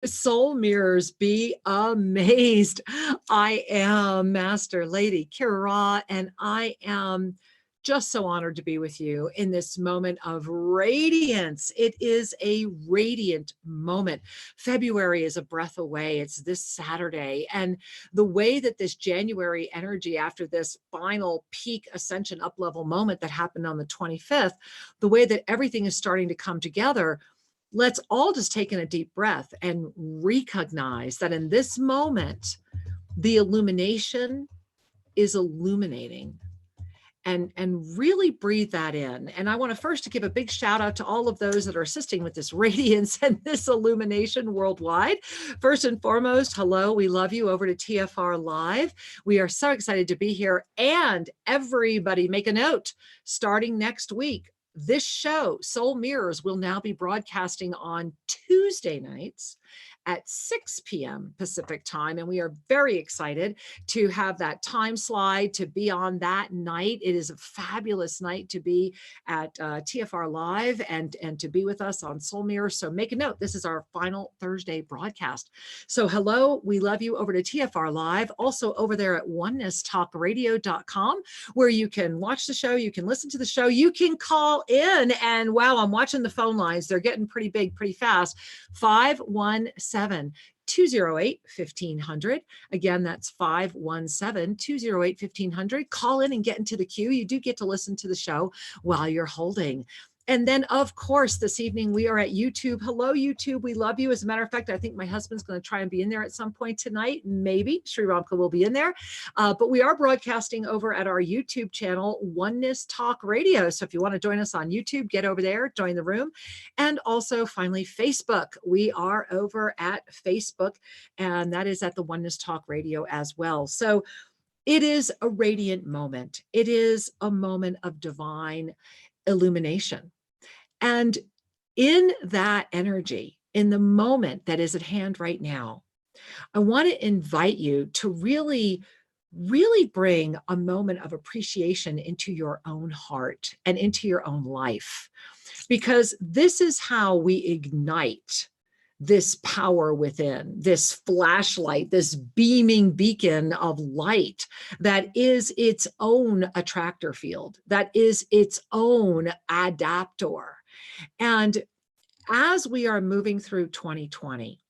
Soul mirrors, be amazed. I am Master Lady Kira, and I am just so honored to be with you in this moment of radiance. It is a radiant moment. February is a breath away. It's this Saturday. And the way that this January energy, after this final peak ascension up level moment that happened on the 25th, the way that everything is starting to come together, let's all just take in a deep breath and recognize that in this moment, the illumination is illuminating, and really breathe that in. And I want to first to give a big shout out to all of those that are assisting with this radiance and this illumination worldwide. First and foremost, hello, we love you over to TFR Live. We are so excited to be here. And everybody make a note, starting next week, this show, Soul Mirrors, will now be broadcasting on Tuesday nights at 6 p.m. Pacific time. And we are very excited to have that time slide to be on that night. It is a fabulous night to be at TFR Live and to be with us on Soul Mirror. So make a note, this is our final Thursday broadcast. So hello, we love you over to TFR Live. Also over there at onenesstalkradio.com, where you can watch the show, you can listen to the show, you can call in. And wow, I'm watching the phone lines. They're getting pretty big, pretty fast. 517-208-1500. Again, that's 517-208-1500. Call in and get into the queue. You do get to listen to the show while you're holding. And then, of course, this evening we are at YouTube. Hello, YouTube. We love you. As a matter of fact, I think my husband's going to try and be in there at some point tonight. Maybe Sri Ram Kaa will be in there. But we are broadcasting over at our YouTube channel, Oneness Talk Radio. So if you want to join us on YouTube, get over there, join the room. And also, finally, Facebook. We are over at Facebook, and that is at the Oneness Talk Radio as well. So it is a radiant moment. It is a moment of divine illumination. And in that energy, in the moment that is at hand right now, I want to invite you to really bring a moment of appreciation into your own heart and into your own life, because this is how we ignite this power within, this flashlight, this beaming beacon of light that is its own attractor field, that is its own adapter. And as we are moving through 2020,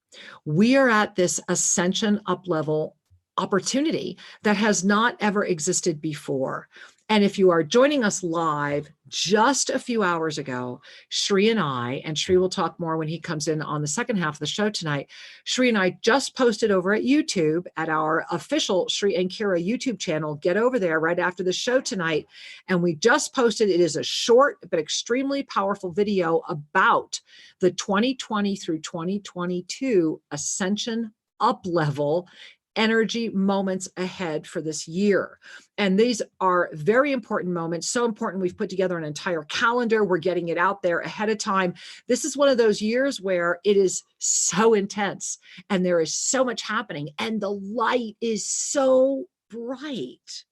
we are at this ascension up-level opportunity that has not ever existed before. And if you are joining us live just a few hours ago, Sri and I, and Sri will talk more when he comes in on the second half of the show tonight, Sri and I just posted over at YouTube at our official Sri and Kira YouTube channel. Get over there right after the show tonight. And we just posted, it is a short but extremely powerful video about the 2020 through 2022 Ascension Up-level energy moments ahead for this year. And these are very important moments, so important we've put together an entire calendar. We're getting it out there ahead of time. This is one of those years where it is so intense and there is so much happening and the light is so bright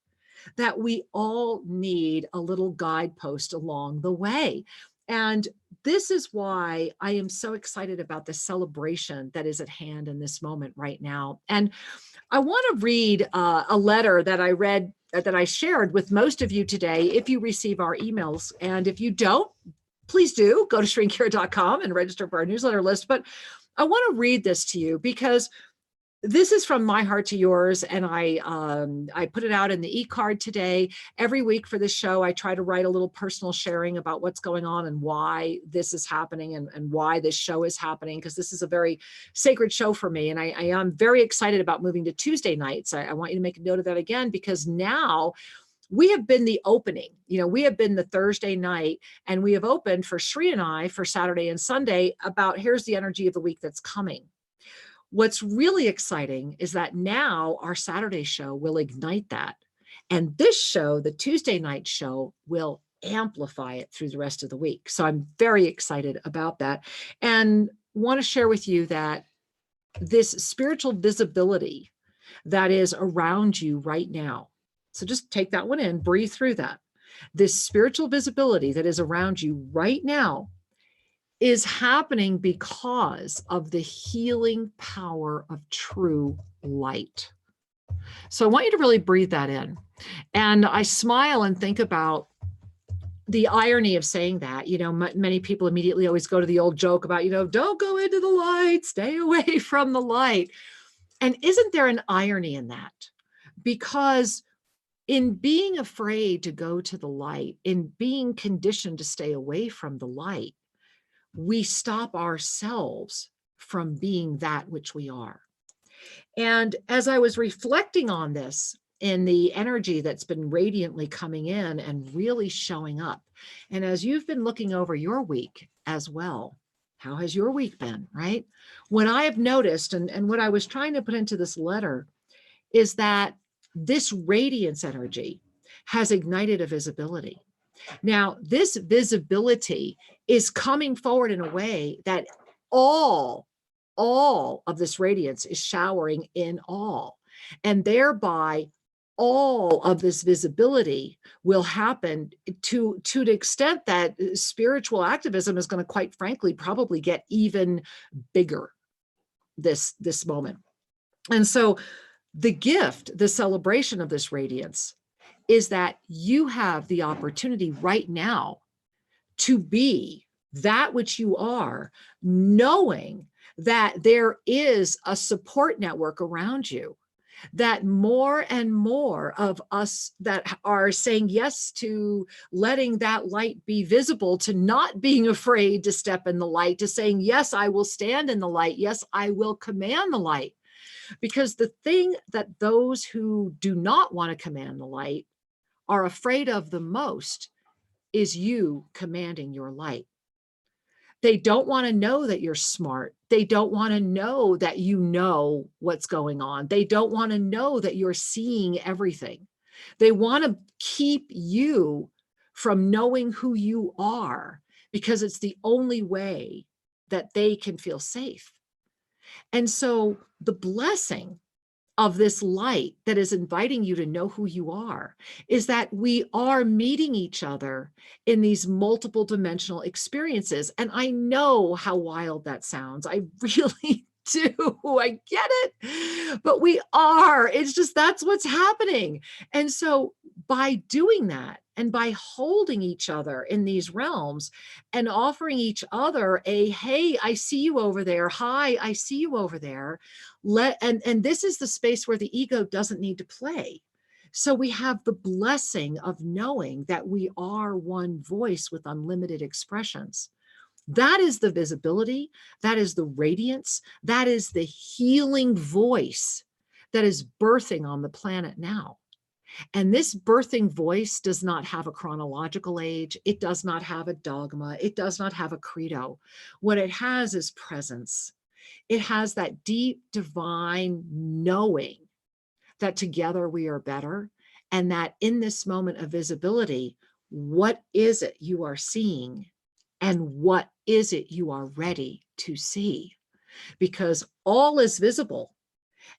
that we all need a little guidepost along the way. And this is why I am so excited about the celebration that is at hand in this moment right now. And I want to read a letter that I read, that I shared with most of you today, if you receive our emails. And if you don't, please do go to shrinkira.com and register for our newsletter list. But I want to read this to you because this is from my heart to yours, and I put it out in the e-card today. Every week for this show, I try to write a little personal sharing about what's going on and why this is happening and why this show is happening, because this is a very sacred show for me. And I am very excited about moving to Tuesday nights. I want you to make a note of that again, because now we have been the opening. We have been the Thursday night, and we have opened for Sri and I for Saturday and Sunday about here's the energy of the week that's coming. What's really exciting is that now our Saturday show will ignite that. And this show, the Tuesday night show, will amplify it through the rest of the week. So I'm very excited about that and want to share with you that this spiritual visibility that is around you right now. So just take that one in, breathe through that. This spiritual visibility that is around you right now is happening because of the healing power of true light. So I want you to really breathe that in. And I smile and think about the irony of saying that. Many people immediately always go to the old joke about, don't go into the light, stay away from the light. And isn't there an irony in that? Because in being afraid to go to the light, in being conditioned to stay away from the light, we stop ourselves from being that which we are. And as I was reflecting on this in the energy that's been radiantly coming in and really showing up, and as you've been looking over your week as well, how has your week been, right? What I have noticed, and what I was trying to put into this letter, is that this radiance energy has ignited a visibility. Now, this visibility is coming forward in a way that all of this radiance is showering in all, and thereby all of this visibility will happen to the extent that spiritual activism is going to, quite frankly, probably get even bigger this moment. And so the gift, the celebration of this radiance, is that you have the opportunity right now to be that which you are, knowing that there is a support network around you, that more and more of us that are saying yes to letting that light be visible, to not being afraid to step in the light, to saying, yes, I will stand in the light. Yes, I will command the light. Because the thing that those who do not want to command the light are afraid of the most is you commanding your light. They don't want to know that you're smart. They don't want to know that you know what's going on. They don't want to know that you're seeing everything. They want to keep you from knowing who you are, because it's the only way that they can feel safe. And so the blessing of this light that is inviting you to know who you are is that we are meeting each other in these multiple dimensional experiences. And I know how wild that sounds. I really do. I get it. But we are. It's just, that's what's happening. And so by doing that, and by holding each other in these realms and offering each other a, hey, I see you over there. Hi, I see you over there. And this is the space where the ego doesn't need to play. So we have the blessing of knowing that we are one voice with unlimited expressions. That is the visibility. That is the radiance. That is the healing voice that is birthing on the planet now. And this birthing voice does not have a chronological age. It does not have a dogma. It does not have a credo. What it has is presence. It has that deep divine knowing that together we are better, and that in this moment of visibility, what is it you are seeing and what is it you are ready to see? Because all is visible.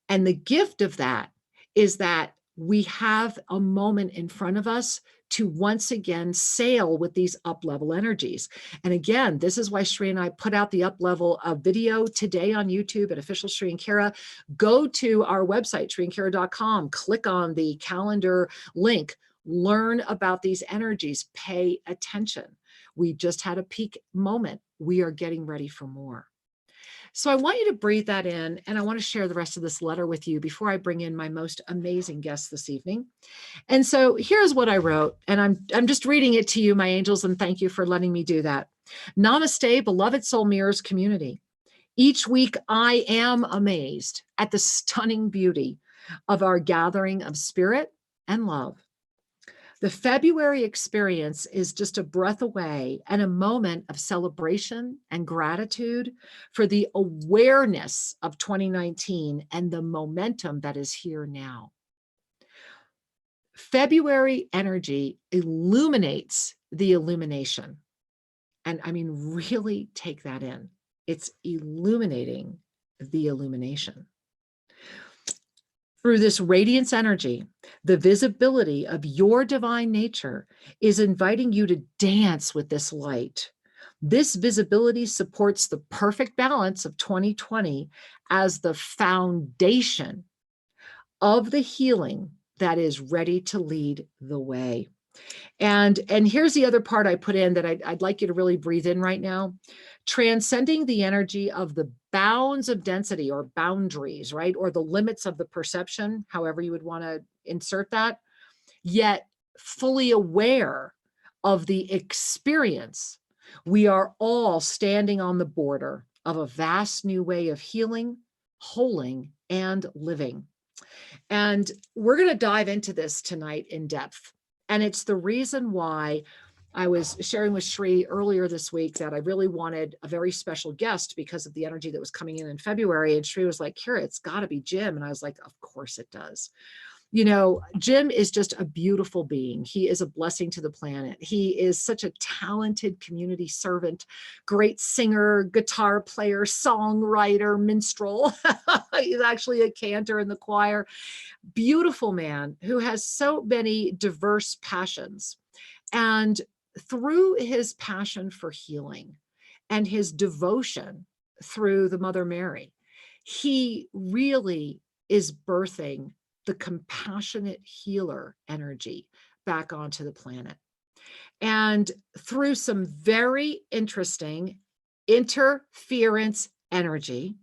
And the gift of that is that we have a moment in front of us to once again sail with these up-level energies. And again, this is why Sri and I put out the up-level video today on YouTube at Official Sri and Kara. Go to our website, sriandkara.com, click on the calendar link, learn about these energies, pay attention. We just had a peak moment. We are getting ready for more. So I want you to breathe that in, and I want to share the rest of this letter with you before I bring in my most amazing guest this evening. And so here's what I wrote, and I'm just reading it to you, my angels, and thank you for letting me do that. Namaste, beloved Soul Mirrors community. Each week I am amazed at the stunning beauty of our gathering of spirit and love. The February experience is just a breath away and a moment of celebration and gratitude for the awareness of 2019 and the momentum that is here now. February energy illuminates the illumination. And I mean, really take that in. It's illuminating the illumination. Through this radiance energy, the visibility of your divine nature is inviting you to dance with this light, This visibility supports the perfect balance of 2020 as the foundation of the healing that is ready to lead the way. And here's the other part I put in that I'd like you to really breathe in right now. Transcending the energy of the bounds of density or boundaries, right? Or the limits of the perception, however you would want to insert that, yet fully aware of the experience. We are all standing on the border of a vast new way of healing, holding, and living. And we're going to dive into this tonight in depth. And it's the reason why I was sharing with Sri earlier this week that I really wanted a very special guest because of the energy that was coming in February. And Sri was like, Kira, it's got to be Jim. And I was like, of course it does. You know, Jim is just a beautiful being. He is a blessing to the planet. He is such a talented community servant, great singer, guitar player, songwriter, minstrel. He's actually a cantor in the choir. Beautiful man who has so many diverse passions. And through his passion for healing and his devotion through the Mother Mary, he really is birthing the compassionate healer energy back onto the planet. And through some very interesting interference energy,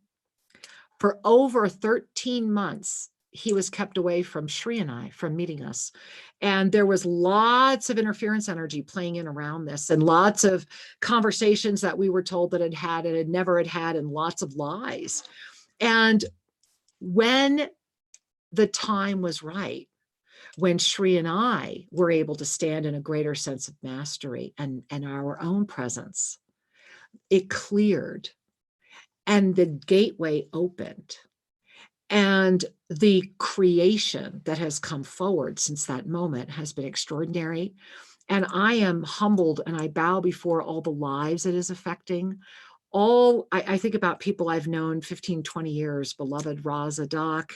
for over 13 months, he was kept away from Sri and I from meeting us. And there was lots of interference energy playing in around this and lots of conversations that we were told that had never had, and lots of lies. And when the time was right, when Sri and I were able to stand in a greater sense of mastery and our own presence, it cleared and the gateway opened. And the creation that has come forward since that moment has been extraordinary. And I am humbled and I bow before all the lives it is affecting. I think about people I've known 15, 20 years, beloved Raza Doc.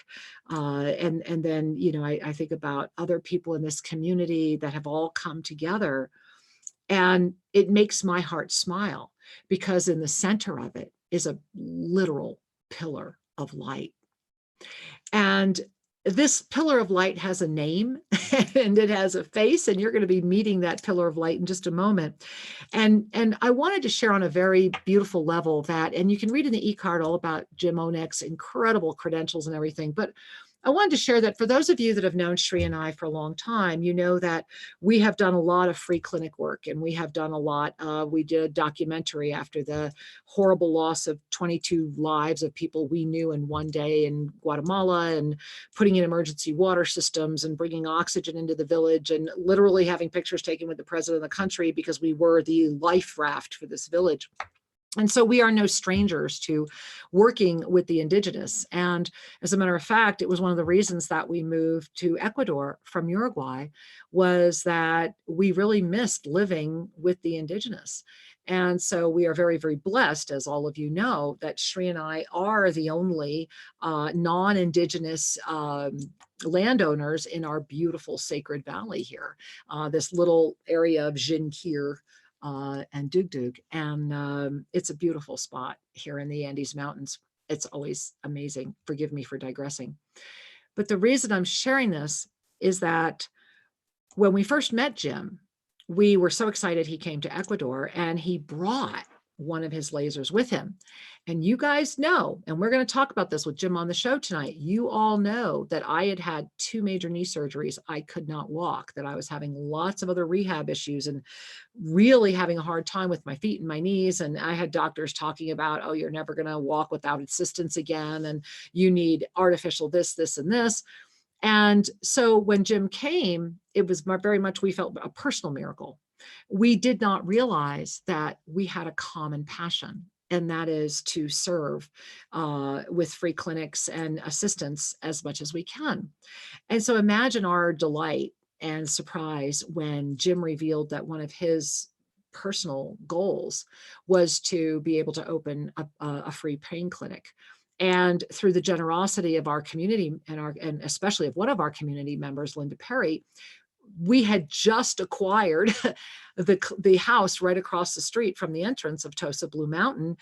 And then, you know, I think about other people in this community that have all come together. And it makes my heart smile because in the center of it is a literal pillar of light. And this pillar of light has a name and it has a face, and you're going to be meeting that pillar of light in just a moment. And I wanted to share on a very beautiful level that, and you can read in the e-card all about Jim Onyx, incredible credentials and everything, but I wanted to share that for those of you that have known Sri and I for a long time, you know that we have done a lot of free clinic work, and we have done a lot. We did a documentary after the horrible loss of 22 lives of people we knew in one day in Guatemala, and putting in emergency water systems and bringing oxygen into the village, and literally having pictures taken with the president of the country because we were the life raft for this village. And so we are no strangers to working with the indigenous. And as a matter of fact, it was one of the reasons that we moved to Ecuador from Uruguay, was that we really missed living with the indigenous. And so we are very, very blessed, as all of you know, that Sri and I are the only non-indigenous landowners in our beautiful sacred valley here, this little area of Jinkir and Dugdug. And it's a beautiful spot here in the Andes Mountains. It's always amazing. Forgive me for digressing. But the reason I'm sharing this is that when we first met Jim, we were so excited he came to Ecuador, and he brought one of his lasers with him. And you guys know, and we're going to talk about this with Jim on the show tonight, you all know that I had had 2 major knee surgeries. I could not walk, that I was having lots of other rehab issues and really having a hard time with my feet and my knees. And I had doctors talking about, oh, you're never going to walk without assistance again, and you need artificial this, this, and this. And so when Jim came, it was very much, we felt a personal miracle. We did not realize that we had a common passion, and that is to serve with free clinics and assistance as much as we can. And so imagine our delight and surprise when Jim revealed that one of his personal goals was to be able to open a free pain clinic. And through the generosity of our community and especially of one of our community members, Linda Perry, we had just acquired the house right across the street from the entrance of Tosa Blue Mountain,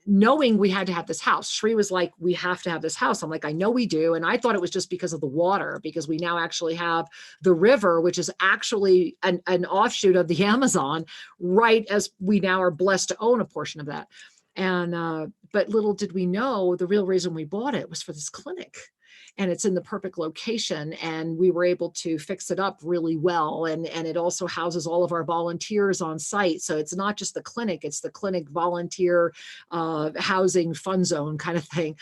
knowing we had to have this house. Sri was like, we have to have this house. I'm like, I know we do. And I thought it was just because of the water, because we now actually have the river, which is actually an offshoot of the Amazon, right as we now are blessed to own a portion of that. And but little did we know, the real reason we bought it was for this clinic. And it's in the perfect location, and we were able to fix it up really well. And it also houses all of our volunteers on site. So it's not just the clinic, it's the clinic volunteer housing fun zone kind of thing.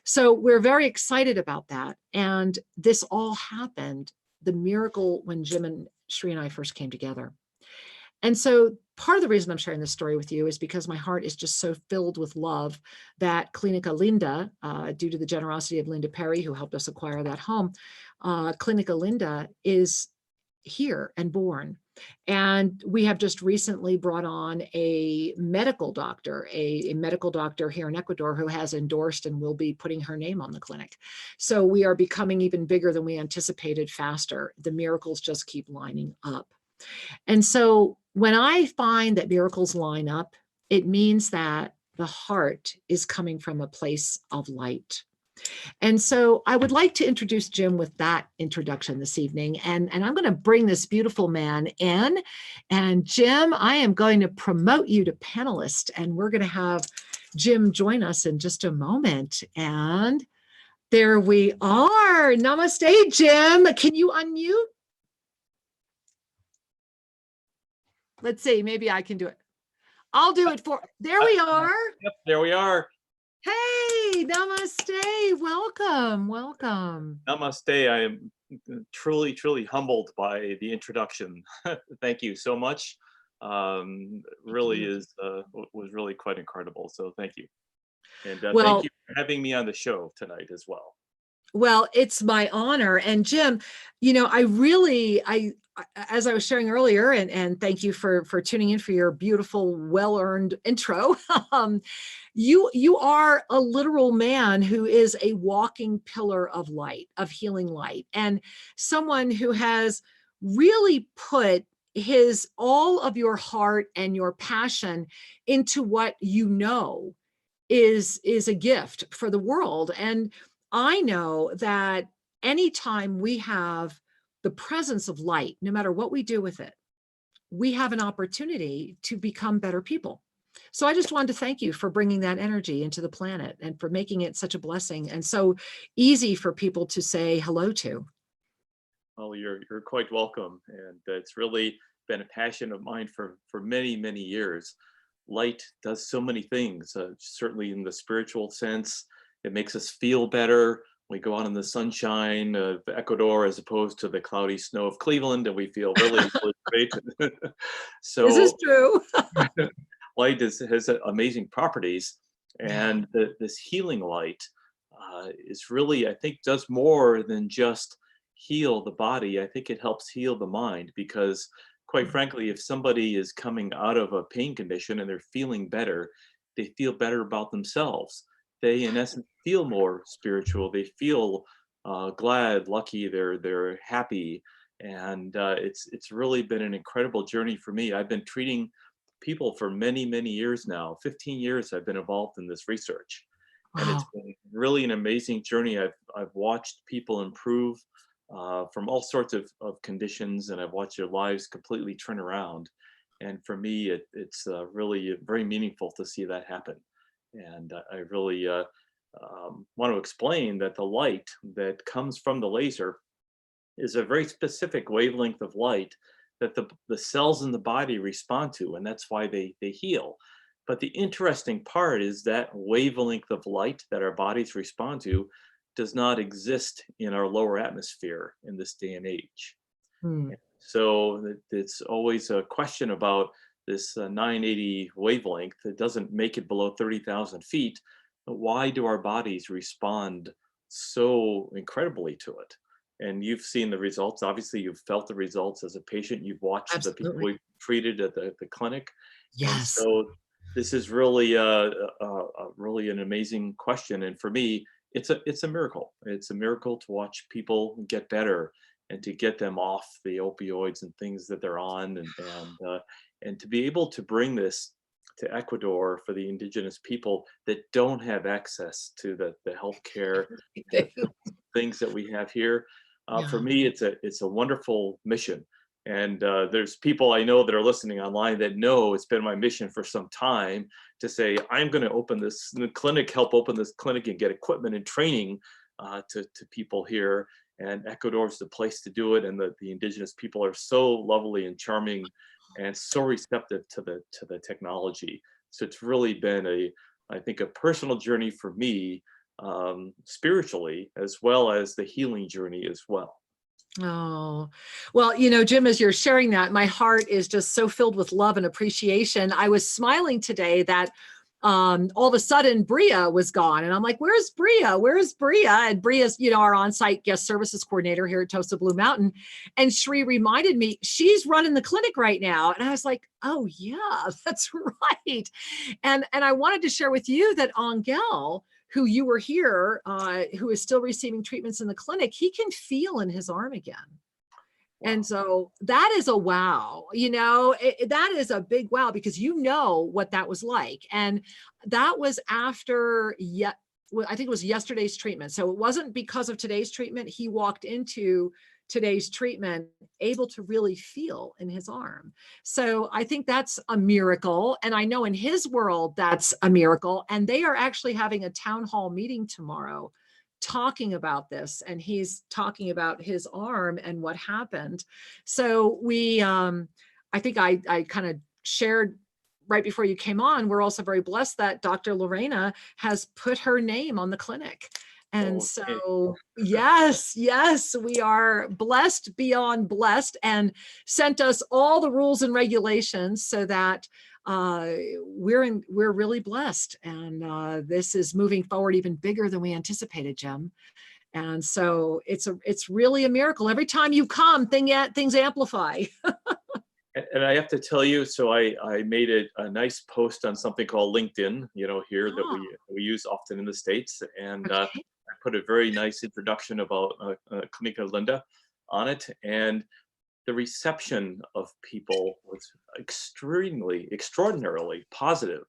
So we're very excited about that. And this all happened, the miracle, when Jim and Sri and I first came together. And so part of the reason I'm sharing this story with you is because my heart is just so filled with love that Clinica Linda, due to the generosity of Linda Perry, who helped us acquire that home, Clinica Linda is here and born. And we have just recently brought on a medical doctor, a medical doctor here in Ecuador, who has endorsed and will be putting her name on the clinic. So we are becoming even bigger than we anticipated, faster. The miracles just keep lining up. And so when I find that miracles line up, it means that the heart is coming from a place of light. And so I would like to introduce Jim with that introduction this evening. And I'm going to bring this beautiful man in. And Jim, I am going to promote you to panelist. And we're going to have Jim join us in just a moment. And there we are. Namaste, Jim. Can you unmute? Let's see, maybe I can do it. I'll do it for, there we are. Yep, there we are. Hey, namaste, welcome, welcome. Namaste, I am truly, truly humbled by the introduction. Thank you so much. Really was really quite incredible, so thank you. And thank you for having me on the show tonight as well. Well, it's my honor. And Jim, you know, as I was sharing earlier, and thank you for tuning in for your beautiful, well-earned intro. You are a literal man who is a walking pillar of light, of healing light, and someone who has really put all of your heart and your passion into what you know is a gift for the world. And I know that anytime we have the presence of light, no matter what we do with it, we have an opportunity to become better people. So I just wanted to thank you for bringing that energy into the planet and for making it such a blessing and so easy for people to say hello to. Well, you're quite welcome. And it's really been a passion of mine for many, many years. Light does so many things, certainly in the spiritual sense. It makes us feel better. We go out in the sunshine of Ecuador as opposed to the cloudy snow of Cleveland, and we feel really, really great. So this is true. light has amazing properties, and this healing light is really, I think, does more than just heal the body. I think it helps heal the mind, because quite frankly, if somebody is coming out of a pain condition and they're feeling better, they feel better about themselves. They, in essence, feel more spiritual. They feel glad, lucky. They're happy, and it's really been an incredible journey for me. I've been treating people for many, many years now. 15 years I've been involved in this research, and it's been really an amazing journey. I've watched people improve from all sorts of conditions, and I've watched their lives completely turn around. And for me, it's really very meaningful to see that happen. And I really want to explain that the light that comes from the laser is a very specific wavelength of light that the cells in the body respond to, and that's why they heal. But the interesting part is that wavelength of light that our bodies respond to does not exist in our lower atmosphere in this day and age. So it's always a question about this 980 wavelength. It doesn't make it below 30,000 feet. But why do our bodies respond so incredibly to it? And you've seen the results. Obviously, you've felt the results as a patient. You've watched the people we've treated at the clinic. Yes. And so this is really really an amazing question. And for me, it's a miracle. It's a miracle to watch people get better and to get them off the opioids and things that they're on, and to be able to bring this to Ecuador for the indigenous people that don't have access to the healthcare and the things that we have here. For Yeah. me, it's a wonderful mission. And there's people I know that are listening online that know it's been my mission for some time to say, I'm going to open this clinic, help open this clinic and get equipment and training to people here. And Ecuador is the place to do it. And the indigenous people are so lovely and charming and so receptive to the technology. So it's really been I think a personal journey for me, spiritually, as well as the healing journey as well. Oh, well, Jim, as you're sharing that, my heart is just so filled with love and appreciation. I was smiling today that all of a sudden Bria was gone. And I'm like, where's Bria? Where's Bria? And Bria's, our on-site guest services coordinator here at Tosa Blue Mountain. And Sri reminded me she's running the clinic right now. And I was like, oh yeah, that's right. And I wanted to share with you that Angel, who you were here, who is still receiving treatments in the clinic, he can feel in his arm again. Wow. And so that is a wow, that is a big wow, because what that was like. And that was after, I think it was yesterday's treatment. So it wasn't because of today's treatment. He walked into today's treatment able to really feel in his arm. So I think that's a miracle. And I know in his world, that's a miracle. And they are actually having a town hall meeting tomorrow talking about this. And he's talking about his arm and what happened. So I think I kind of shared right before you came on, we're also very blessed that Dr. Lorena has put her name on the clinic. And so, yes, we are blessed beyond blessed, and sent us all the rules and regulations so that we're really blessed. And this is moving forward even bigger than we anticipated, Jim. And so it's really a miracle. Every time you come, things amplify. And I have to tell you, so I made a nice post on something called LinkedIn, here that we use often in the States. And I put a very nice introduction about Clinica Linda on it. And the reception of people was extraordinarily positive.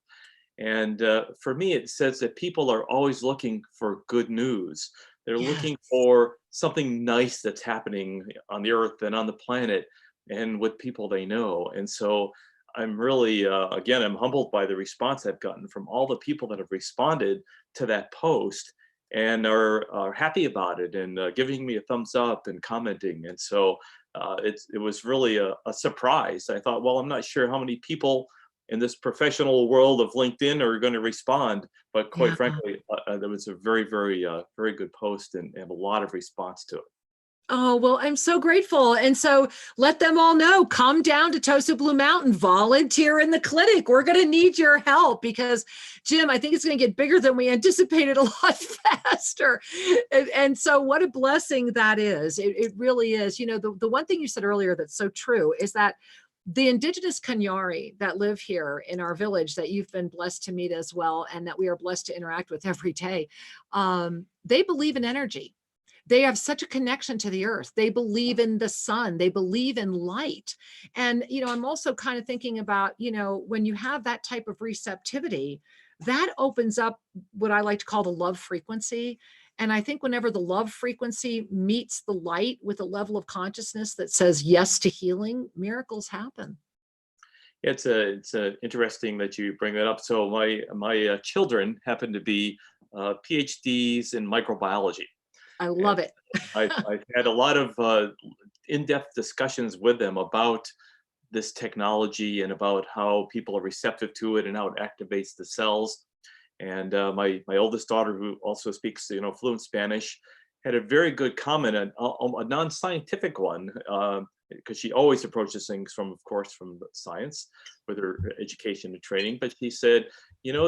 And for me, it says that people are always looking for good news. They're looking for something nice that's happening on the earth and on the planet and with people they know. And so I'm really, again, I'm humbled by the response I've gotten from all the people that have responded to that post and are happy about it and giving me a thumbs up and commenting. And so it was really a surprise. I thought, well, I'm not sure how many people in this professional world of LinkedIn are going to respond, but quite frankly, there was a very, very, very good post and a lot of response to it. Oh, well, I'm so grateful. And so let them all know, come down to Tosa Blue Mountain, volunteer in the clinic. We're going to need your help because, Jim, I think it's going to get bigger than we anticipated, a lot faster. And so what a blessing that is. It really is. The one thing you said earlier that's so true is that the indigenous Kanyari that live here in our village that you've been blessed to meet as well, and that we are blessed to interact with every day, they believe in energy. They have such a connection to the earth. They believe in the sun. They believe in light. And, I'm also kind of thinking about, when you have that type of receptivity, that opens up what I like to call the love frequency. And I think whenever the love frequency meets the light with a level of consciousness that says yes to healing, miracles happen. It's interesting that you bring that up. So my children happen to be PhDs in microbiology. I love it. I've had a lot of in-depth discussions with them about this technology and about how people are receptive to it and how it activates the cells. And my oldest daughter, who also speaks fluent Spanish, had a very good comment, a non-scientific one, because she always approaches things from science with her education and training. But she said,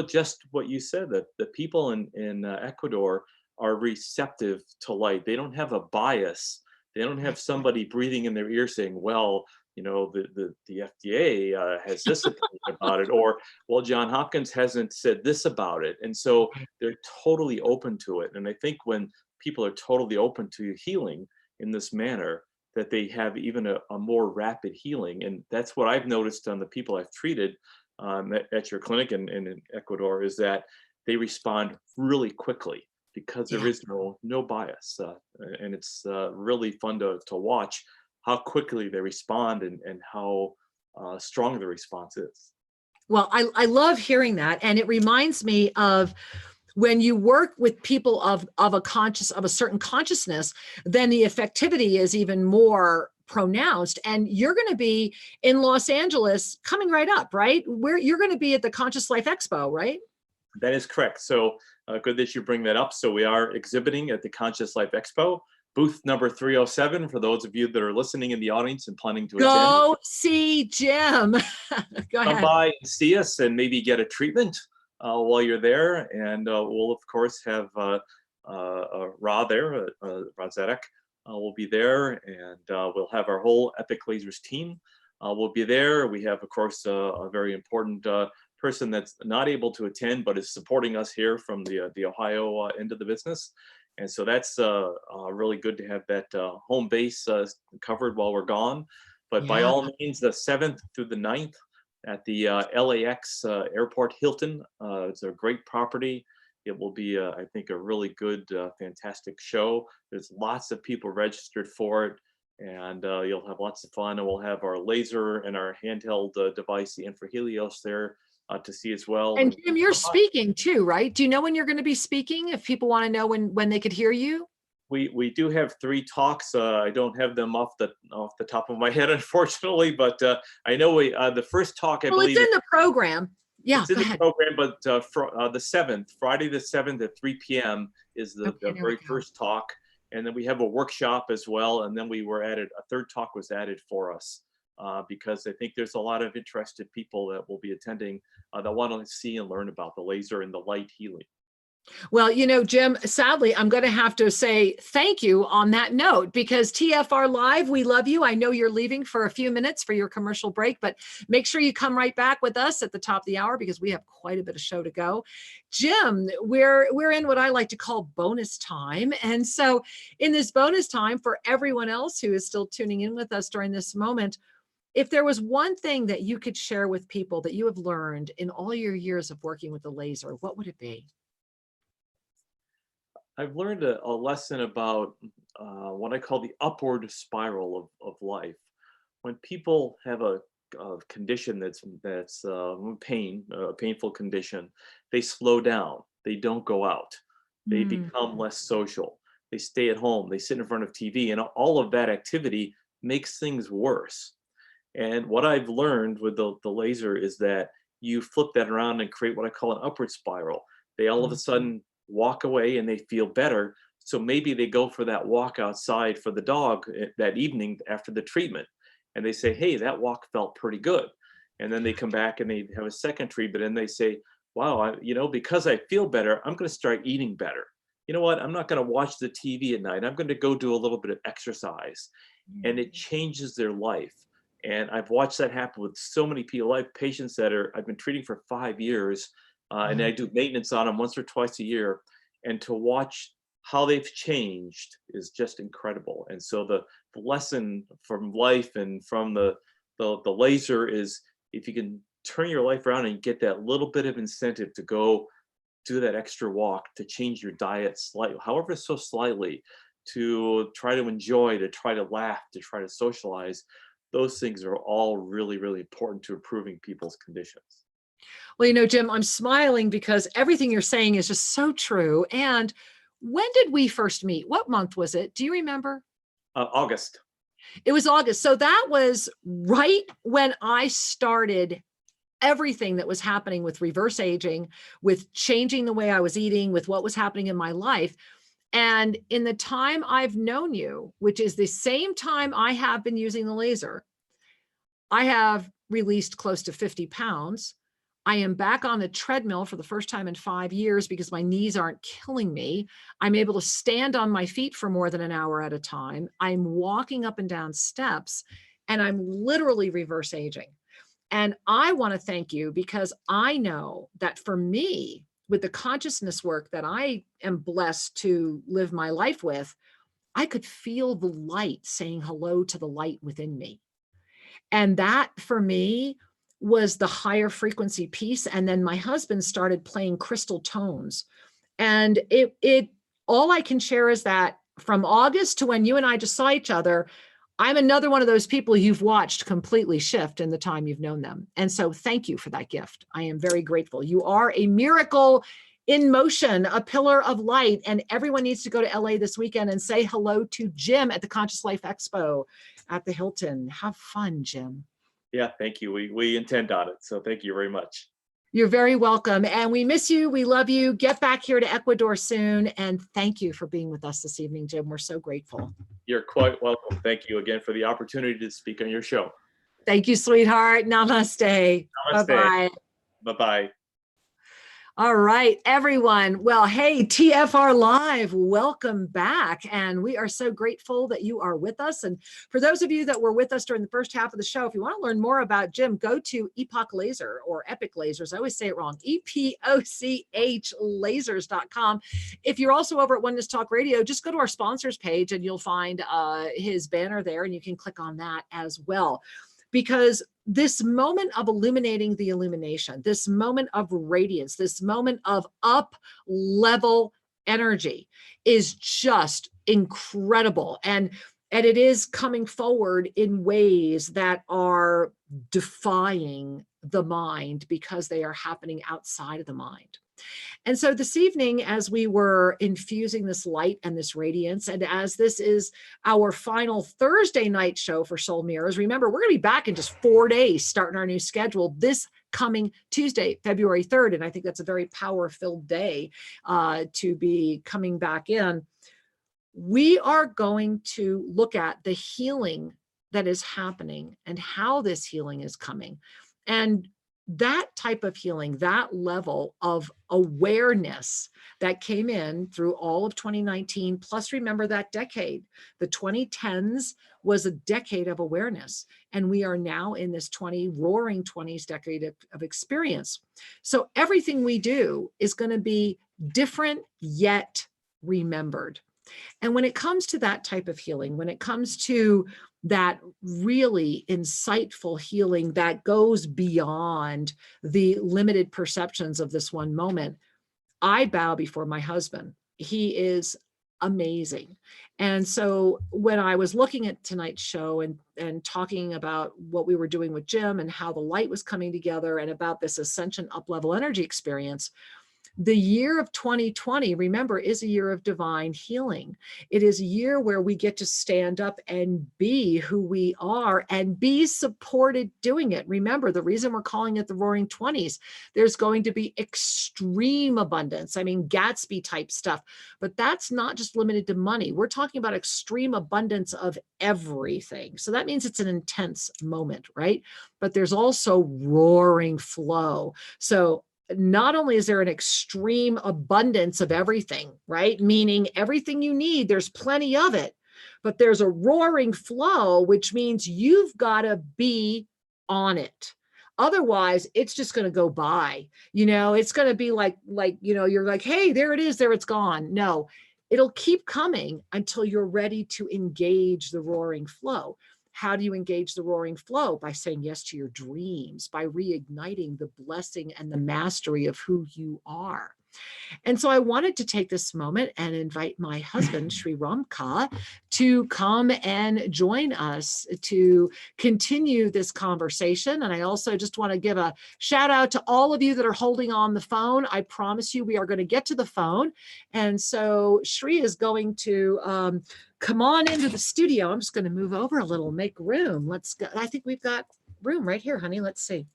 just what you said, that the people in Ecuador are receptive to light. They don't have a bias. They don't have somebody breathing in their ear saying, well, the FDA has this opinion about it, or, well, John Hopkins hasn't said this about it. And so they're totally open to it. And I think when people are totally open to healing in this manner, that they have even a more rapid healing. And that's what I've noticed on the people I've treated at your clinic in Ecuador, is that they respond really quickly because there Yeah. is no bias. And it's really fun to watch how quickly they respond and how strong the response is. Well, I love hearing that. And it reminds me of when you work with people of a certain consciousness, then the effectivity is even more pronounced. And you're going to be in Los Angeles coming right up, right? Where you're going to be at the Conscious Life Expo, right? That is correct. So good that you bring that up. So we are exhibiting at the Conscious Life Expo, booth number 307, for those of you that are listening in the audience and planning to attend. Go see Jim. Go Come ahead. by and see us and maybe get a treatment while you're there. And we'll, of course, have Ra there, Ra Zedek will be there. And we'll have our whole Epic Lasers team will be there. We have, of course, a very important person that's not able to attend, but is supporting us here from the Ohio end of the business. And so that's really good to have that home base covered while we're gone. But by Yeah. all means, the 7th through the 9th at the LAX Airport Hilton. It's a great property. It will be, I think, a really good, fantastic show. There's lots of people registered for it, and you'll have lots of fun. And we'll have our laser and our handheld device, the Infrahelios, there to see as well. And Jim, you're speaking too, right? Do you know when you're going to be speaking? If people want to know when they could hear you? We do have 3 talks. I don't have them off the top of my head, unfortunately, but I know the first talk, I believe, it's in the program. Yeah, it's in go the ahead. program, but the 7th, Friday the 7th at 3 p.m. is the very first talk, and then we have a workshop as well, and then a third talk was added for us because I think there's a lot of interested people that will be attending that want to see and learn about the laser and the light healing. Well, Jim, sadly, I'm going to have to say thank you on that note, because TFR Live, we love you. I know you're leaving for a few minutes for your commercial break, but make sure you come right back with us at the top of the hour, because we have quite a bit of show to go. Jim, we're in what I like to call bonus time. And so in this bonus time, for everyone else who is still tuning in with us during this moment, if there was one thing that you could share with people that you have learned in all your years of working with the laser, what would it be? I've learned a lesson about what I call the upward spiral of life. When people have a condition that's pain, a painful condition, they slow down. They don't go out. They become less social. They stay at home. They sit in front of TV, and all of that activity makes things worse. And what I've learned with the laser is that you flip that around and create what I call an upward spiral. They all of a sudden walk away and they feel better. So maybe they go for that walk outside for the dog that evening after the treatment. And they say, hey, that walk felt pretty good. And then they come back and they have a second treatment and they say, wow, because I feel better, I'm going to start eating better. You know what? I'm not going to watch the TV at night. I'm going to go do a little bit of exercise. And it changes their life. And I've watched that happen with so many people. I have patients that I've been treating for 5 years, and I do maintenance on them once or twice a year. And to watch how they've changed is just incredible. And so the lesson from life and from the laser is, if you can turn your life around and get that little bit of incentive to go do that extra walk, to change your diet slightly, however so slightly, to try to enjoy, to try to laugh, to try to socialize, those things are all really, really important to improving people's conditions. Well, Jim, I'm smiling because everything you're saying is just so true. And when did we first meet? What month was it? Do you remember? August. It was August. So that was right when I started everything that was happening with reverse aging, with changing the way I was eating, with what was happening in my life. And in the time I've known you, which is the same time I have been using the laser, I have released close to 50 pounds. I am back on the treadmill for the first time in 5 years because my knees aren't killing me. I'm able to stand on my feet for more than an hour at a time. I'm walking up and down steps, and I'm literally reverse aging. And I want to thank you, because I know that for me, with the consciousness work that I am blessed to live my life with, I could feel the light saying hello to the light within me. And that for me was the higher frequency piece. And then my husband started playing crystal tones. And it all I can share is that from August to when you and I just saw each other, I'm another one of those people you've watched completely shift in the time you've known them. And so thank you for that gift. I am very grateful. You are a miracle in motion, a pillar of light. And everyone needs to go to LA this weekend and say hello to Jim at the Conscious Life Expo at the Hilton. Have fun, Jim. Yeah, thank you. We intend on it. So thank you very much. You're very welcome. And we miss you. We love you. Get back here to Ecuador soon. And thank you for being with us this evening, Jim. We're so grateful. You're quite welcome. Thank you again for the opportunity to speak on your show. Thank you, sweetheart. Namaste. Namaste. Bye-bye. Bye-bye. All right, everyone. Well, hey, TFR Live, welcome back. And we are so grateful that you are with us. And for those of you that were with us during the first half of the show, if you want to learn more about Jim, go to Epoch Laser or Epic Lasers. I always say it wrong. EPOCH lasers.com. If you're also over at Oneness Talk Radio, just go to our sponsors page and you'll find his banner there, and you can click on that as well. Because this moment of illuminating the illumination, this moment of radiance, this moment of up-level energy is just incredible. And it is coming forward in ways that are defying the mind because they are happening outside of the mind. And so this evening, as we were infusing this light and this radiance, and as this is our final Thursday night show for Soul Mirrors, remember, we're going to be back in just 4 days, starting our new schedule this coming Tuesday, February 3rd. And I think that's a very power-filled day to be coming back in. We are going to look at the healing that is happening and how this healing is coming. And that type of healing, that level of awareness that came in through all of 2019, plus remember that decade, the 2010s was a decade of awareness. And we are now in this roaring 20s decade of experience. So everything we do is going to be different yet remembered. And when it comes to that type of healing, when it comes to that really insightful healing that goes beyond the limited perceptions of this one moment, I bow before my husband. He is amazing. And so when I was looking at tonight's show and talking about what we were doing with Jim and how the light was coming together and about this Ascension Up-level energy experience, the year of 2020, remember, is a year of divine healing. It is a year where we get to stand up and be who we are and be supported doing it. Remember, the reason we're calling it the Roaring 20s, there's going to be extreme abundance. I mean, Gatsby type stuff, but that's not just limited to money. We're talking about extreme abundance of everything. So that means it's an intense moment, right? But there's also roaring flow. So not only is there an extreme abundance of everything, right? Meaning everything you need, there's plenty of it, but there's a roaring flow, which means you've got to be on it. Otherwise, it's just going to go by. You know, it's going to be like, you know, you're like, hey, there it is, there it's gone. No, it'll keep coming until you're ready to engage the roaring flow. How do you engage the roaring flow? By saying yes to your dreams, by reigniting the blessing and the mastery of who you are. And so I wanted to take this moment and invite my husband, Sri Ram Kaa, to come and join us to continue this conversation. And I also just want to give a shout out to all of you that are holding on the phone. I promise you we are going to get to the phone. And so Sri is going to come on into the studio. I'm just going to move over a little, make room. Let's go. I think we've got room right here, honey. Let's see.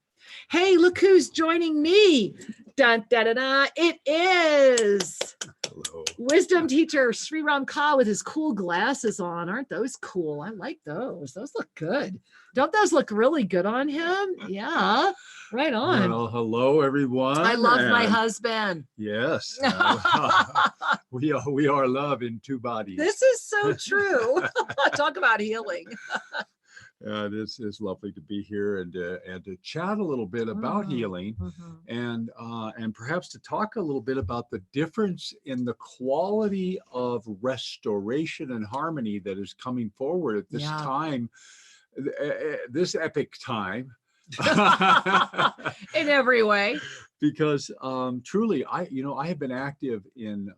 Hey, look who's joining me. Dun, da, da, da. It is Hello. wisdom teacher Sri Ram Kaa with his cool glasses on. Aren't those cool? I like those. Those look good. Don't those look really good on him? Yeah, right on. Well, hello, everyone. I love my husband. Yes. We are love in two bodies. This is so true. Talk about healing. It's lovely to be here and to chat a little bit about healing, and perhaps to talk a little bit about the difference in the quality of restoration and harmony that is coming forward at this time, this epic time. In every way. Because truly, I have been active in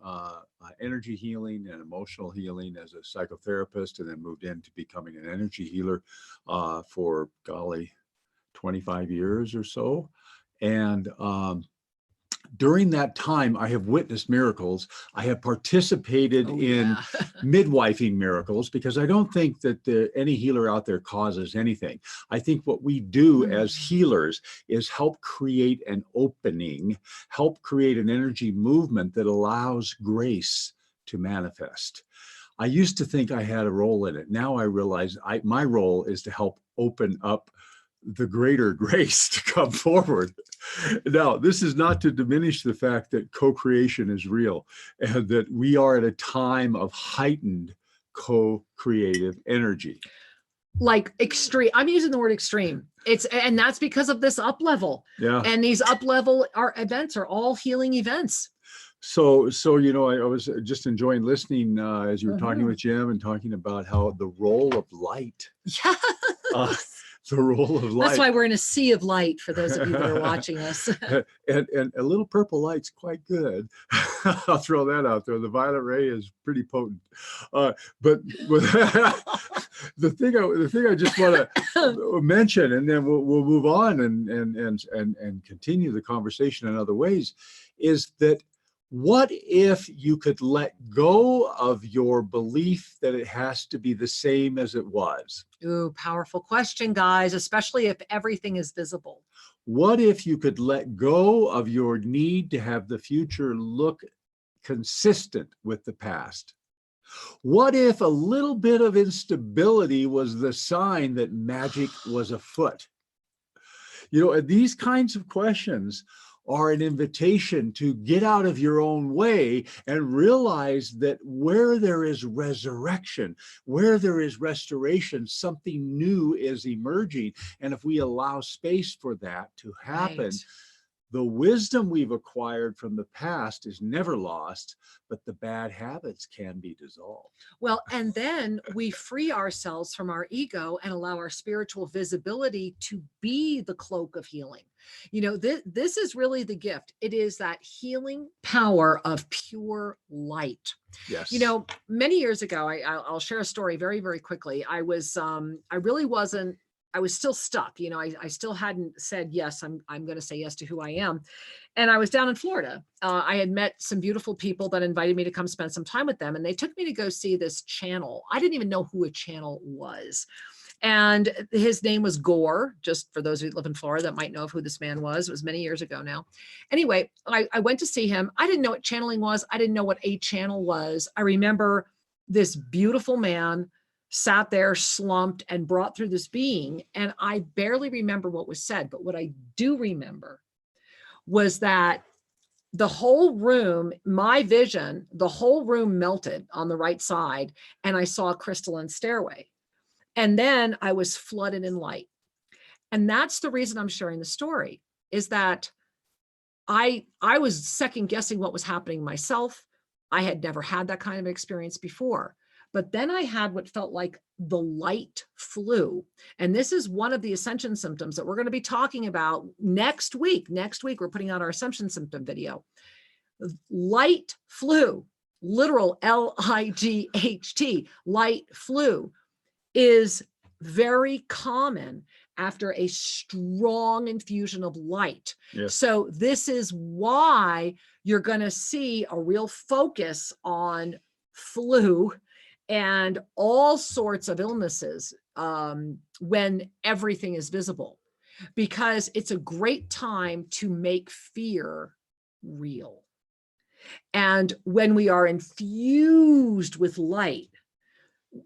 energy healing and emotional healing as a psychotherapist, and then moved into becoming an energy healer for, golly, 25 years or so. And during that time, I have witnessed miracles. I have participated in midwifing miracles, because I don't think that any healer out there causes anything. I think what we do as healers is help create an opening, help create an energy movement that allows grace to manifest. I used to think I had a role in it. Now I realize my role is to help open up the greater grace to come forward. Now, this is not to diminish the fact that co-creation is real, and that we are at a time of heightened co-creative energy. Like extreme. I'm using the word extreme. And that's because of this up level. Yeah. And these up level events are all healing events. So I was just enjoying listening as you were talking with Jim and talking about how the role of light. Yes. The role of light. That's why we're in a sea of light for those of you that are watching us. and a little purple light's quite good. I'll throw that out there. The violet ray is pretty potent. But the thing I just want to mention, and then we'll move on and continue the conversation in other ways, is that what if you could let go of your belief that it has to be the same as it was? Ooh, powerful question, guys, especially if everything is visible. What if you could let go of your need to have the future look consistent with the past? What if a little bit of instability was the sign that magic was afoot? These kinds of questions are an invitation to get out of your own way and realize that where there is resurrection, where there is restoration, something new is emerging. And if we allow space for that to happen, the wisdom we've acquired from the past is never lost, but the bad habits can be dissolved. Well, and then we free ourselves from our ego and allow our spiritual visibility to be the cloak of healing. This is really the gift. It is that healing power of pure light. Yes. Many years ago, I'll share a story very, very quickly. I was still stuck. I still hadn't said yes. I'm going to say yes to who I am. And I was down in Florida. I had met some beautiful people that invited me to come spend some time with them. And they took me to go see this channel. I didn't even know who a channel was. And his name was Gore, just for those who live in Florida that might know of who this man was. It was many years ago now. Anyway, I went to see him. I didn't know what channeling was. I didn't know what a channel was. I remember this beautiful man sat there slumped and brought through this being. And I barely remember what was said, but what I do remember was that the whole room, my vision, the whole room melted on the right side, and I saw a crystalline stairway. And then I was flooded in light. And that's the reason I'm sharing the story, is that I was second guessing what was happening myself. I had never had that kind of experience before. But then I had what felt like the light flu. And this is one of the ascension symptoms that we're going to be talking about next week. Next week, we're putting out our ascension symptom video. Light flu, literal L-I-G-H-T, light flu, is very common after a strong infusion of light. Yes. So this is why you're going to see a real focus on flu and all sorts of illnesses when everything is visible, because it's a great time to make fear real. And when we are infused with light,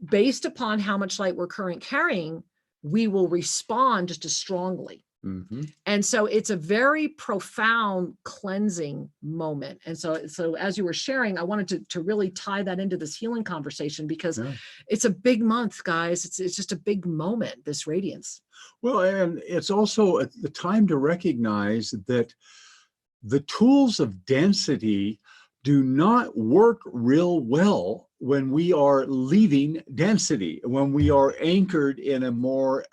based upon how much light we're currently carrying, we will respond just as strongly. And so it's a very profound cleansing moment. And so as you were sharing, I wanted to really tie that into this healing conversation, because it's a big month, guys. It's just a big moment, this radiance. Well, and it's also the time to recognize that the tools of density do not work real well when we are leaving density, when we are anchored in a more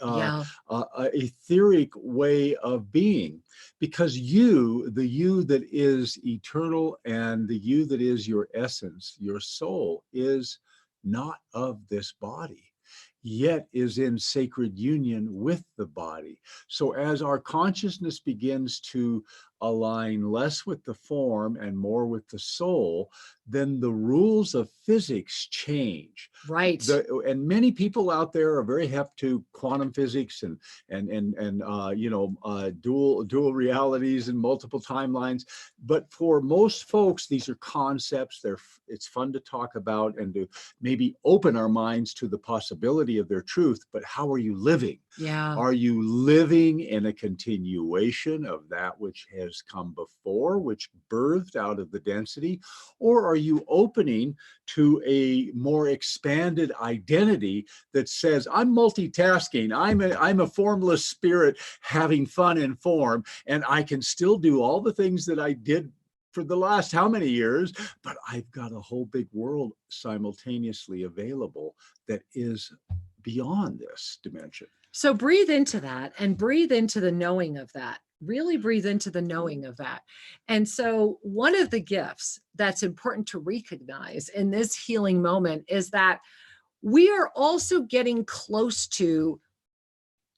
etheric way of being. Because the you that is eternal, and the you that is your essence, your soul, is not of this body, yet is in sacred union with the body. So as our consciousness begins to align less with the form and more with the soul, then the rules of physics change. Right. And many people out there are very hep to quantum physics and dual realities and multiple timelines. But for most folks, these are concepts. It's fun to talk about and to maybe open our minds to the possibility of their truth. But how are you living? Yeah. Are you living in a continuation of that which has come before, which birthed out of the density? Or are you opening to a more expanded identity that says, I'm multitasking, I'm a formless spirit having fun in form, and I can still do all the things that I did for the last how many years, but I've got a whole big world simultaneously available that is beyond this dimension. So breathe into that, and breathe into the knowing of that. Really breathe into the knowing of that. And so one of the gifts that's important to recognize in this healing moment is that we are also getting close to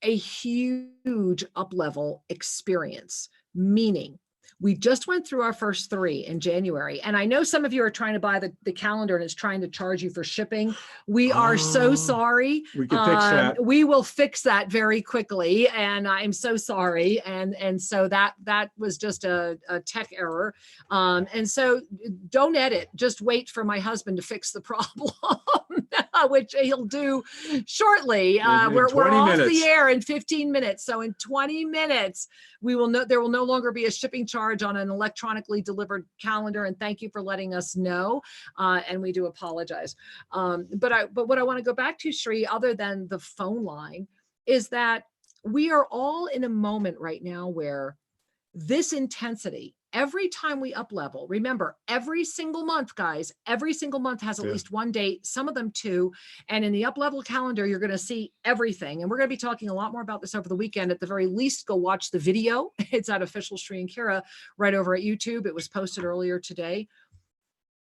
a huge up-level experience, meaning we just went through our first 3 in January. And I know some of you are trying to buy the calendar and it's trying to charge you for shipping. We are so sorry. We can fix that. We will fix that very quickly. And I'm so sorry. And so that was just a tech error. And so don't edit, just wait for my husband to fix the problem, which he'll do shortly. We're off the air in 15 minutes. So in 20 minutes, there will no longer be a shipping charge on an electronically delivered calendar. And thank you for letting us know. And we do apologize. But what I want to go back to, Sri, other than the phone line, is that we are all in a moment right now where this intensity, every time we up level, remember, every single month, guys, every single month has at least one date, some of them 2. And in the up level calendar, you're going to see everything. And we're going to be talking a lot more about this over the weekend. At the very least, go watch the video. It's at Official Sri and Kira right over at YouTube. It was posted earlier today.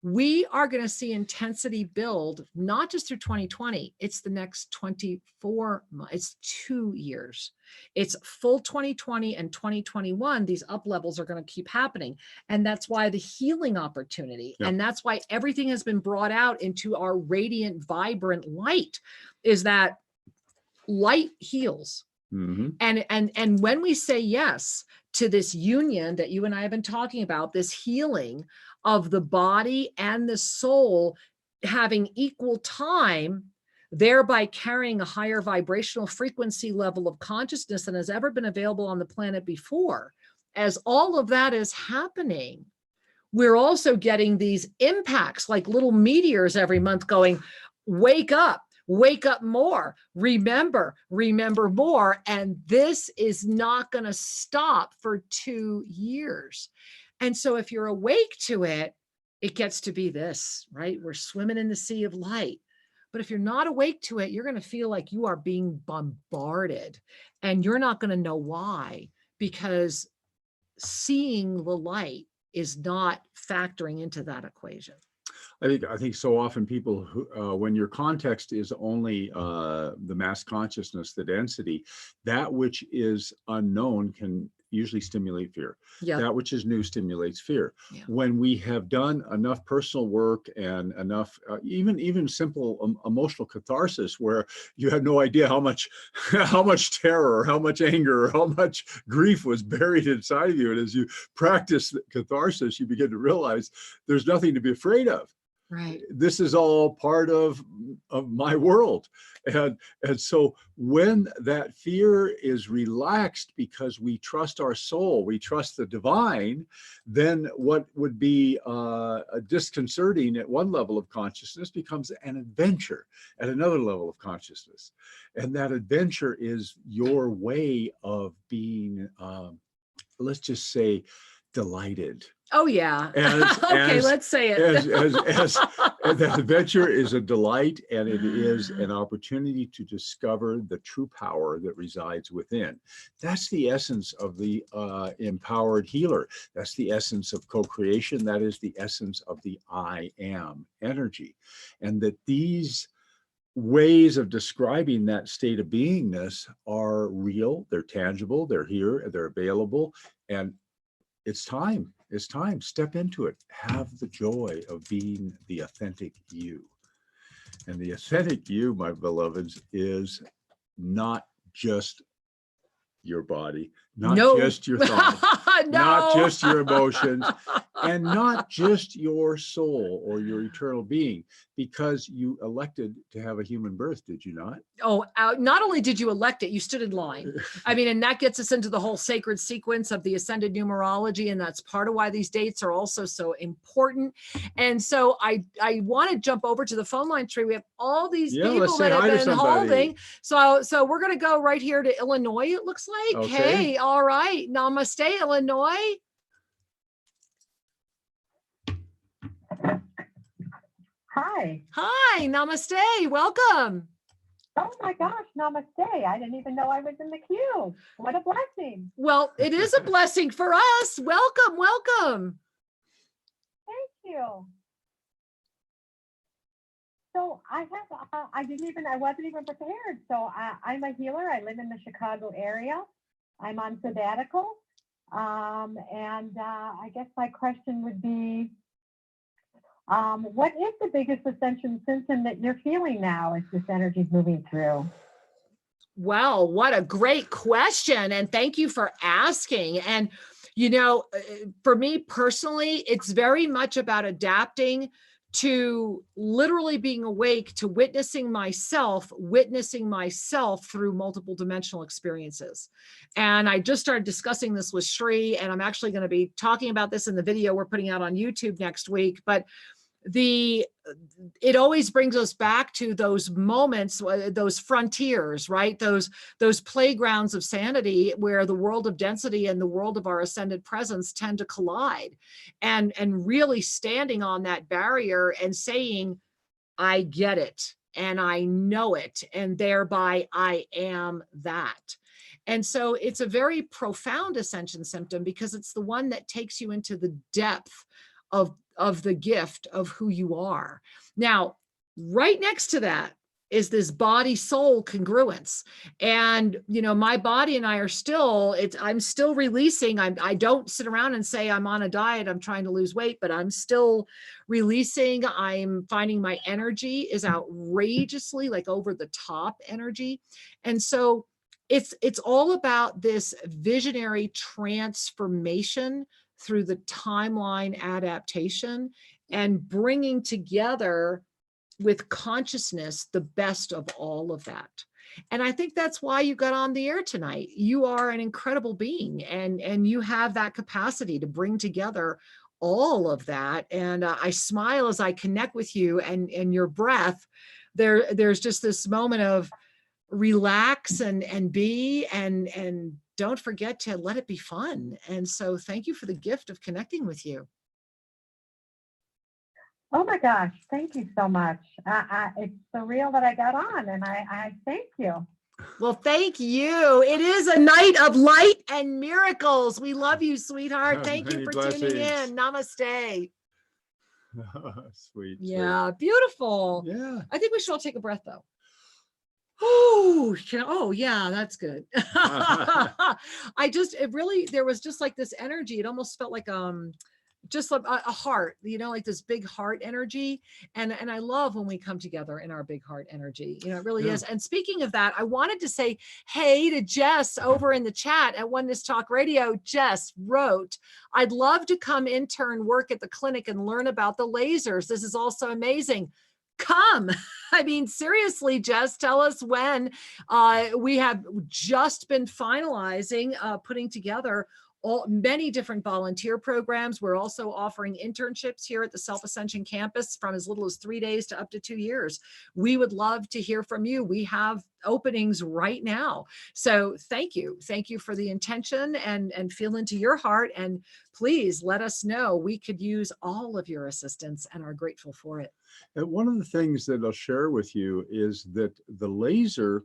We are going to see intensity build, not just through 2020. It's the next 24 months. It's 2 years. It's full 2020 and 2021. These up levels are going to keep happening. And that's why the healing opportunity, and that's why everything has been brought out into our radiant, vibrant light, is that light heals. And when we say yes to this union that you and I have been talking about, this healing of the body and the soul having equal time, thereby carrying a higher vibrational frequency level of consciousness than has ever been available on the planet before. As all of that is happening, we're also getting these impacts like little meteors every month going, wake up more, remember more. And this is not going to stop for 2 years. And so if you're awake to it, it gets to be this, right? We're swimming in the sea of light. But if you're not awake to it, you're going to feel like you are being bombarded, and you're not going to know why, because seeing the light is not factoring into that equation. I think so often people who, when your context is only the mass consciousness, the density, that which is unknown can usually stimulate fear. That which is new stimulates fear. When we have done enough personal work and enough, even simple emotional catharsis, where you had no idea how much terror, how much anger, how much grief was buried inside of you, and as you practice catharsis, you begin to realize there's nothing to be afraid of. Right. This is all part of my world. And so when that fear is relaxed because we trust our soul, we trust the divine, then what would be disconcerting at one level of consciousness becomes an adventure at another level of consciousness. And that adventure is your way of being, let's just say, delighted. Oh yeah. Okay, let's say it. As that adventure is a delight, and it is an opportunity to discover the true power that resides within. That's the essence of the empowered healer. That's the essence of co-creation. That is the essence of the I am energy. And that these ways of describing that state of beingness are real, they're tangible, they're here, they're available, and it's time. It's time. Step into it. Have the joy of being the authentic you. And the authentic you, my beloveds, is not just your body, not just your thoughts, not just your emotions, and not just your soul or your eternal being, because you elected to have a human birth, did you not? Oh, not only did you elect it, you stood in line. I mean, and that gets us into the whole sacred sequence of the ascended numerology. And that's part of why these dates are also so important. And so I want to jump over to the phone line tree. We have all these people that have been holding. So we're going to go right here to Illinois, it looks like. Okay. Hey, all right. Namaste, Illinois. Hi. Hi, namaste. Welcome. Oh my gosh, namaste. I didn't even know I was in the queue. What a blessing. Well, it is a blessing for us. Welcome, welcome. Thank you. So I wasn't even prepared. So I'm a healer. I live in the Chicago area. I'm on sabbatical. I guess my question would be, what is the biggest ascension symptom that you're feeling now as this energy is moving through? Well, what a great question. And thank you for asking. And, you know, for me personally, it's very much about adapting to literally being awake to witnessing myself through multiple dimensional experiences. And I just started discussing this with Sri, and I'm actually going to be talking about this in the video we're putting out on YouTube next week. But it always brings us back to those moments, those frontiers, right? Those playgrounds of sanity where the world of density and the world of our ascended presence tend to collide, and really standing on that barrier and saying, I get it and I know it, and thereby I am that. And so it's a very profound ascension symptom because it's the one that takes you into the depth of the gift of who you are. Now, right next to that is this body-soul congruence. And, you know, my body and I are I'm still releasing. I don't sit around and say I'm on a diet, I'm trying to lose weight, but I'm still releasing. I'm finding my energy is outrageously like over the top energy. And so it's all about this visionary transformation through the timeline adaptation and bringing together with consciousness the best of all of that. And I think that's why you got on the air tonight. You are an incredible being, and you have that capacity to bring together all of that. And I smile as I connect with you, and your breath. There's just this moment of relax and be, and don't forget to let it be fun. And so thank you for the gift of connecting with you. Oh my gosh, thank you so much. It's surreal that I got on, and I thank you. Well, thank you. It is a night of light and miracles. We love you, sweetheart. Thank you for tuning in. Namaste. Sweet. Yeah, beautiful. Yeah. I think we should all take a breath though. Oh, yeah, that's good. There was just like this energy. It almost felt like, just a heart, like this big heart energy. And I love when we come together in our big heart energy, it really is. And speaking of that, I wanted to say, hey, to Jess over in the chat at Oneness Talk Radio. Jess wrote, I'd love to come intern work at the clinic and learn about the lasers. This is also amazing. Come. I mean, seriously, Jess, tell us when. We have just been finalizing, putting together many different volunteer programs. We're also offering internships here at the Self-Ascension campus from as little as 3 days to up to 2 years. We would love to hear from you. We have openings right now. So thank you. Thank you for the intention and feel into your heart. And please let us know. We could use all of your assistance and are grateful for it. And one of the things that I'll share with you is that the laser,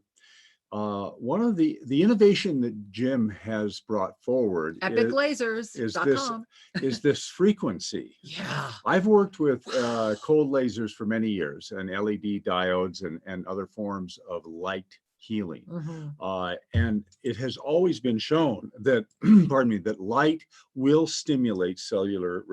one of the innovation that Jim has brought forward is this frequency. Yeah. I've worked with cold lasers for many years and LED diodes and other forms of light healing. And it has always been shown that, pardon me, that light will stimulate cellular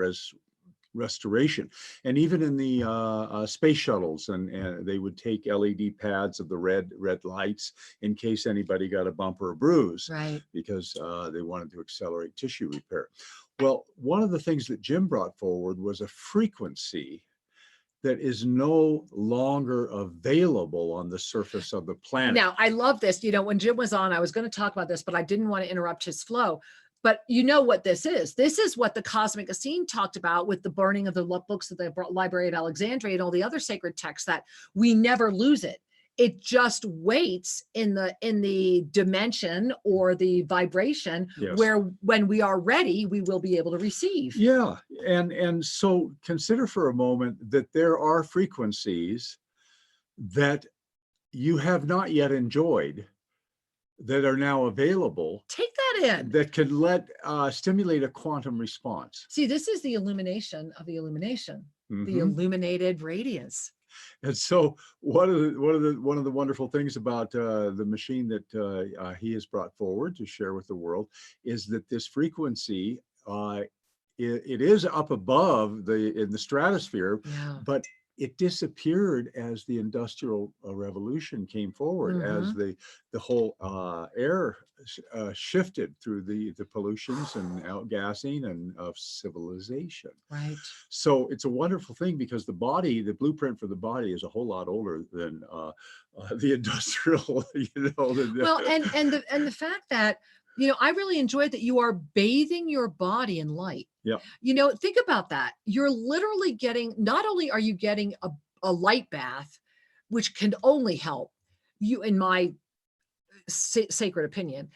restoration. And even in the space shuttles, and they would take LED pads of the red lights in case anybody got a bump or a bruise, right? Because they wanted to accelerate tissue repair. Well, one of the things that Jim brought forward was a frequency that is no longer available on the surface of the planet. Now, I love this. When Jim was on, I was going to talk about this, but I didn't want to interrupt his flow. But you know what this is? This is what the Cosmic Essene talked about with the burning of the books of the Library of Alexandria and all the other sacred texts, that we never lose it. It just waits in the dimension or the vibration, yes, where when we are ready, we will be able to receive. Yeah. And so consider for a moment that there are frequencies that you have not yet enjoyed that are now available. Take that in. That can stimulate a quantum response. See, this is the illumination of the illumination, the illuminated radiance. And so one of the wonderful things about the machine that he has brought forward to share with the world is that this frequency, it is up above in the stratosphere, but it disappeared as the Industrial Revolution came forward, as the whole air shifted through the pollutions and outgassing and of civilization. Right. So it's a wonderful thing because the blueprint for the body is a whole lot older than the industrial. Well, and the fact that I really enjoyed that you are bathing your body in light. Yeah. Think about that. You're literally getting, not only are you getting a light bath, which can only help you, in my sacred opinion,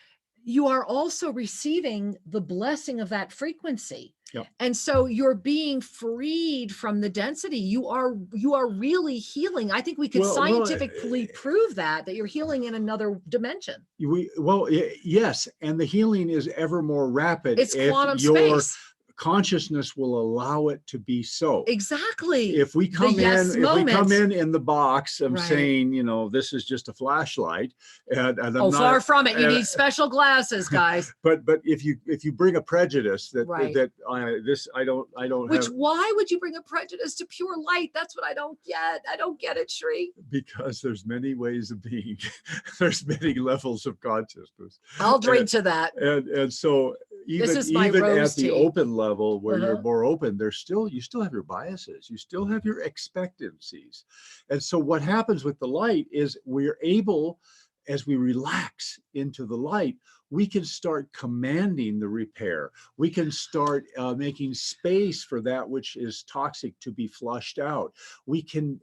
you are also receiving the blessing of that frequency. Yep. And so you're being freed from the density. You are really healing. I think we could scientifically prove that you're healing in another dimension. Yes. And the healing is ever more rapid. It's quantum space. Consciousness will allow it to be so. Exactly. If we come in the box of saying, this is just a flashlight, and I'm far from it. You need special glasses, guys. But if you bring a prejudice I don't. Which why would you bring a prejudice to pure light? That's what I don't get. I don't get it, Sri. Because there's many ways of being. There's many levels of consciousness. I'll drink to that. And so even at the open level where you're more open, you still have your biases, you still have your expectancies. And so what happens with the light is we're able, as we relax into the light, we can start commanding the repair. We can start making space for that which is toxic to be flushed out. We can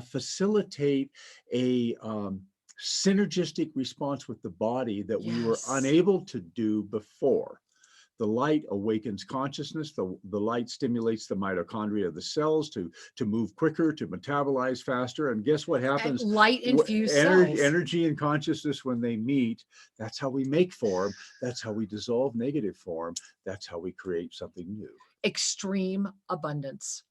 facilitate a synergistic response with the body that we were unable to do before. The light awakens consciousness. The light stimulates the mitochondria of the cells to move quicker, to metabolize faster. And guess what happens? And light infused cells. Energy and consciousness, when they meet, that's how we make form. That's how we dissolve negative form. That's how we create something new. Extreme abundance.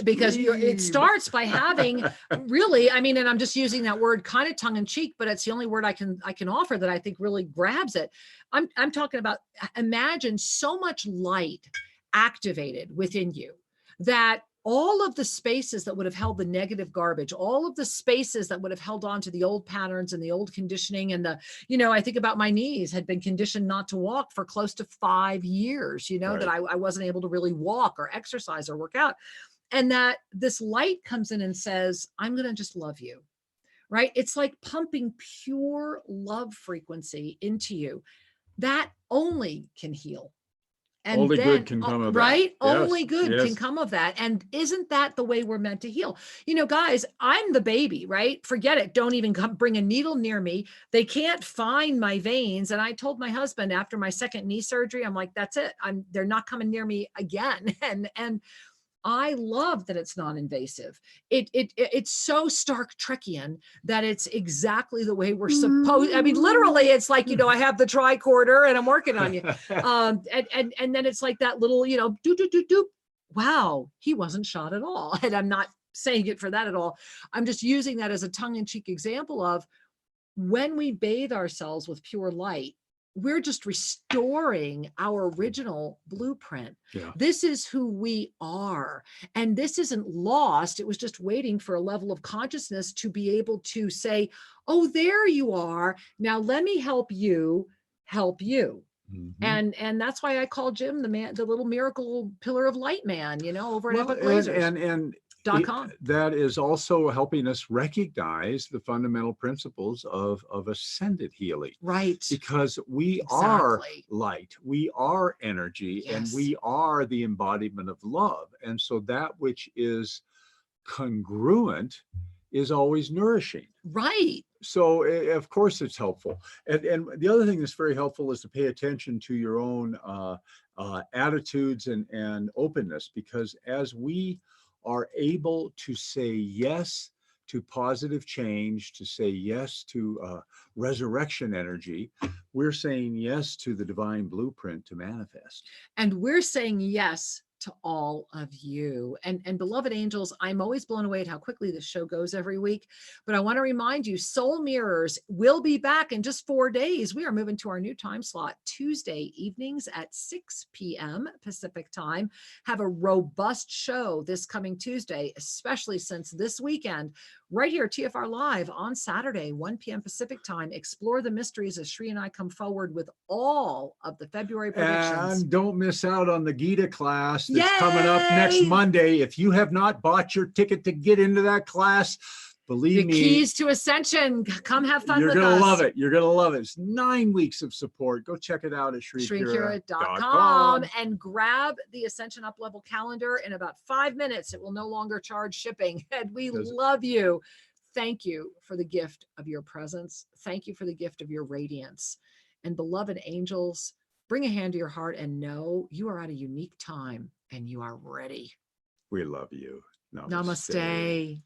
Because it starts by having really, and I'm just using that word kind of tongue in cheek, but it's the only word I can offer that I think really grabs it. I'm talking about, imagine so much light activated within you, that all of the spaces that would have held the negative garbage, all of the spaces that would have held on to the old patterns and the old conditioning and the, I think about my knees had been conditioned not to walk for close to 5 years, Right. that I wasn't able to really walk or exercise or work out. And that this light comes in and says, I'm going to just love you, right? It's like pumping pure love frequency into you. That only can heal. And only then, good can come of right? that. Yes, Only good yes. can come of that. And isn't that the way we're meant to heal? Guys, I'm the baby, right? Forget it. Don't even bring a needle near me. They can't find my veins. And I told my husband after my second knee surgery, I'm like, that's it. They're not coming near me again. And I love that it's non-invasive. It's so Stark Trekian that it's exactly the way we're supposed. I mean, literally, it's like, I have the tricorder and I'm working on you. And then it's like that little, doop, doop, doop, doop. Wow, he wasn't shot at all. And I'm not saying it for that at all. I'm just using that as a tongue-in-cheek example of when we bathe ourselves with pure light, we're just restoring our original blueprint. Yeah. This is who we are. And this isn't lost. It was just waiting for a level of consciousness to be able to say, oh, there you are. Now let me help you help you. Mm-hmm. And that's why I call Jim the little miracle pillar of light man, over at Epoch and, Lasers. and .com. that is also helping us recognize the fundamental principles of ascended healing. Right. Because we are light, we are energy, and we are the embodiment of love. And so that which is congruent is always nourishing. Right. So of course it's helpful. And the other thing that's very helpful is to pay attention to your own attitudes and openness, because as we are able to say yes to positive change, to say yes to resurrection energy, we're saying yes to the divine blueprint to manifest. And we're saying yes to all of you. And beloved angels, I'm always blown away at how quickly this show goes every week. But I want to remind you, Soul Mirrors will be back in just 4 days. We are moving to our new time slot, Tuesday evenings at 6 p.m. Pacific time. Have a robust show this coming Tuesday, especially since this weekend, right here at TFR Live on Saturday, 1 p.m. Pacific time, explore the mysteries as Sri and I come forward with all of the February predictions. And don't miss out on the Gita class that's coming up next Monday. If you have not bought your ticket to get into that class, believe me, keys to ascension. Come have fun with us. You're going to love it. You're going to love it. It's 9 weeks of support. Go check it out at SriKira.com and grab the Ascension Up-level calendar. In about 5 minutes, it will no longer charge shipping. And we love you. Thank you for the gift of your presence. Thank you for the gift of your radiance. And beloved angels, bring a hand to your heart and know you are at a unique time and you are ready. We love you. Namaste.